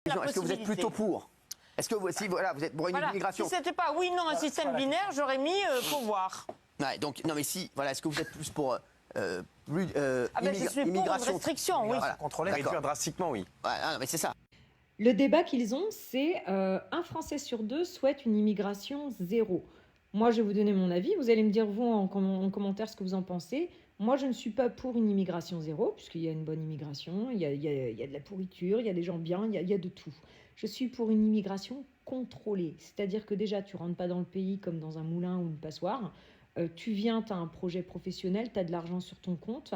Est-ce que vous êtes plutôt pour? Est-ce que vous, si voilà, vous êtes pour une immigration? Si c'était pas oui, non, un système binaire, j'aurais mis faut voir. Ouais, donc, non, mais si, voilà, est-ce que vous êtes plus pour je suis pour une restriction, oui. Voilà. Contrôler, réduire drastiquement, oui. Ouais, non, mais c'est ça. Le débat qu'ils ont, c'est un Français sur deux souhaite une immigration zéro. Moi, je vais vous donner mon avis. Vous allez me dire, vous, en commentaire, ce que vous en pensez. Moi, je ne suis pas pour une immigration zéro, puisqu'il y a une bonne immigration, il y a de la pourriture, il y a des gens bien, il y a de tout. Je suis pour une immigration contrôlée. C'est-à-dire que déjà, tu ne rentres pas dans le pays comme dans un moulin ou une passoire. Tu viens, tu as un projet professionnel, tu as de l'argent sur ton compte.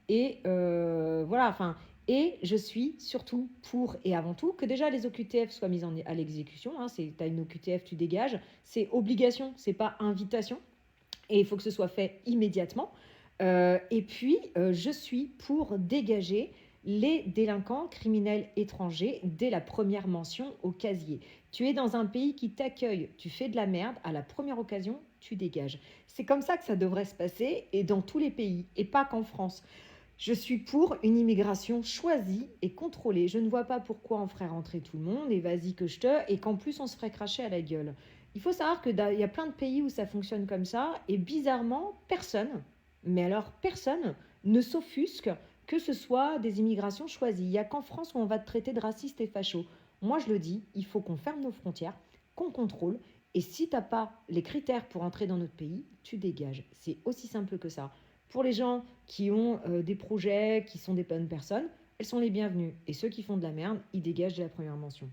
Et voilà, enfin... Et je suis surtout pour et avant tout que déjà les OQTF soient mises à l'exécution. Hein, tu as une OQTF, tu dégages. C'est obligation, c'est pas invitation. Et il faut que ce soit fait immédiatement. Et puis, je suis pour dégager les délinquants criminels étrangers dès la première mention au casier. Tu es dans un pays qui t'accueille, tu fais de la merde, à la première occasion, tu dégages. C'est comme ça que ça devrait se passer et dans tous les pays, et pas qu'en France. Je suis pour une immigration choisie et contrôlée. Je ne vois pas pourquoi on ferait rentrer tout le monde et vas-y que je te... et qu'en plus on se ferait cracher à la gueule. Il faut savoir qu'il y a plein de pays où ça fonctionne comme ça et bizarrement, personne, mais alors personne, ne s'offusque que ce soit des immigrations choisies. Il n'y a qu'en France où on va te traiter de raciste et facho. Moi je le dis, il faut qu'on ferme nos frontières, qu'on contrôle et si tu n'as pas les critères pour entrer dans notre pays, tu dégages. C'est aussi simple que ça. Pour les gens qui ont des projets, qui sont des bonnes personnes, elles sont les bienvenues. Et ceux qui font de la merde, ils dégagent dès la première mention.